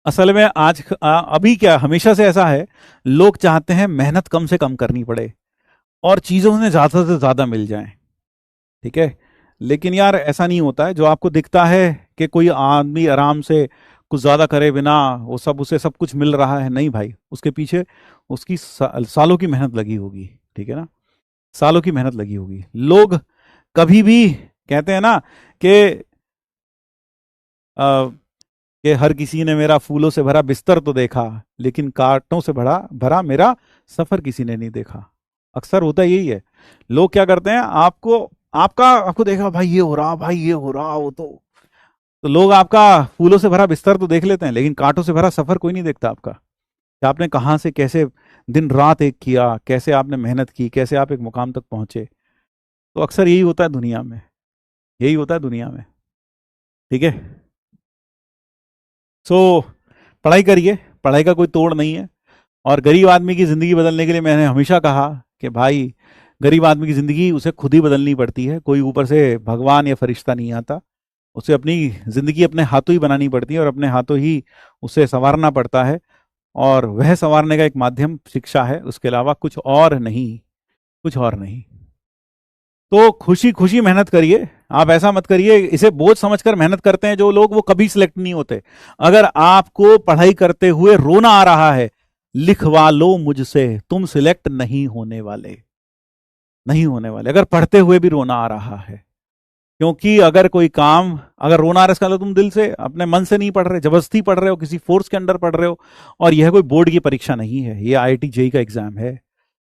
असल में अभी क्या हमेशा से ऐसा है, लोग चाहते हैं मेहनत कम से कम करनी पड़े और चीज़ों में ज़्यादा से ज़्यादा मिल जाए। ठीक है। लेकिन यार ऐसा नहीं होता है। जो आपको दिखता है कि कोई आदमी आराम से कुछ ज़्यादा करे बिना वो सब उसे सब कुछ मिल रहा है, नहीं भाई, उसके पीछे उसकी सालों की मेहनत लगी होगी। ठीक है ना। सालों की मेहनत लगी होगी। लोग कभी भी कहते हैं ना कि अ, कि हर किसी ने मेरा फूलों से भरा बिस्तर तो देखा, लेकिन कांटों से भरा भरा मेरा सफर किसी ने नहीं देखा। अक्सर होता यही है। लोग क्या करते हैं, आपको देखा भाई ये हो रहा, भाई ये हो रहा, वो तो लोग आपका फूलों से भरा बिस्तर तो देख लेते हैं, लेकिन कांटों से भरा सफर कोई नहीं देखता आपका, कि आपने कहाँ से कैसे दिन रात एक किया, कैसे आपने मेहनत की, कैसे आप एक मुकाम तक पहुंचे। तो अक्सर यही होता है दुनिया में। यही होता है दुनिया में। ठीक है। सो पढ़ाई करिए, पढ़ाई का कोई तोड़ नहीं है। और गरीब आदमी की ज़िंदगी बदलने के लिए मैंने हमेशा कहा कि भाई, गरीब आदमी की ज़िंदगी उसे खुद ही बदलनी पड़ती है। कोई ऊपर से भगवान या फरिश्ता नहीं आता। उसे अपनी ज़िंदगी अपने हाथों ही बनानी पड़ती है और अपने हाथों ही उसे संवारना पड़ता है। और वह संवारने का एक माध्यम शिक्षा है, उसके अलावा कुछ और नहीं। कुछ और नहीं। तो खुशी खुशी मेहनत करिए। आप ऐसा मत करिए, इसे बोझ समझकर मेहनत करते हैं जो लोग, वो कभी सिलेक्ट नहीं होते। अगर आपको पढ़ाई करते हुए रोना आ रहा है, लिखवा लो मुझसे, तुम सिलेक्ट नहीं होने वाले। नहीं होने वाले, अगर पढ़ते हुए भी रोना आ रहा है। क्योंकि अगर कोई काम, अगर रोना आ रहा है इसका मतलब तुम दिल से अपने मन से नहीं पढ़ रहे, जबरदस्ती पढ़ रहे हो, किसी फोर्स के अंडर पढ़ रहे हो। और यह कोई बोर्ड की परीक्षा नहीं है, ये आईआईटी जेई का एग्जाम है।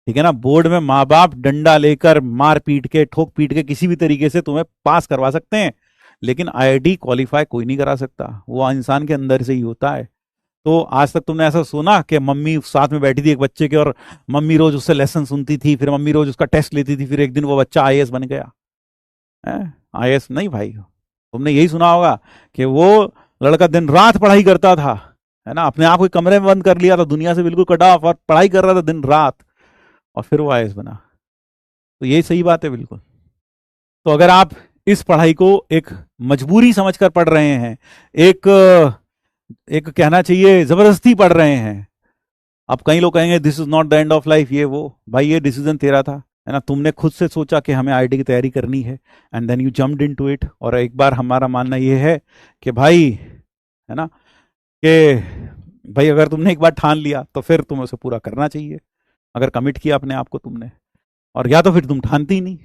ठीक है ना। बोर्ड में माँ बाप डंडा लेकर मार पीट के ठोक पीट के किसी भी तरीके से तुम्हें पास करवा सकते हैं, लेकिन आईआईटी क्वालिफाई कोई नहीं करा सकता। वो इंसान के अंदर से ही होता है। तो आज तक तुमने ऐसा सुना कि मम्मी साथ में बैठी थी एक बच्चे के और मम्मी रोज उससे लेसन सुनती थी, फिर मम्मी रोज उसका टेस्ट लेती थी, फिर एक दिन वो बच्चा आईएएस बन गया है? आईएएस नहीं भाई। तुमने यही सुना होगा कि वो लड़का दिन रात पढ़ाई करता था, है ना, अपने आप को कमरे में बंद कर लिया था, दुनिया से बिल्कुल कट ऑफ, और पढ़ाई कर रहा था दिन रात, और फिर वो आईएएस बना। तो यही सही बात है बिल्कुल। तो अगर आप इस पढ़ाई को एक मजबूरी समझकर पढ़ रहे हैं, एक एक कहना चाहिए जबरदस्ती पढ़ रहे हैं। अब कई लोग कहेंगे this is not the end of life, ये वो। भाई ये डिसीजन तेरा था, है ना। तुमने खुद से सोचा कि हमें आईआईटी की तैयारी करनी है, and then you jumped into it. और एक बार हमारा मानना ये है कि भाई, है ना, कि भाई अगर तुमने एक बार ठान लिया तो फिर तुम्हें उसे पूरा करना चाहिए। अगर कमिट किया अपने आप को तुमने, और या तो फिर तुम ठानती ही नहीं।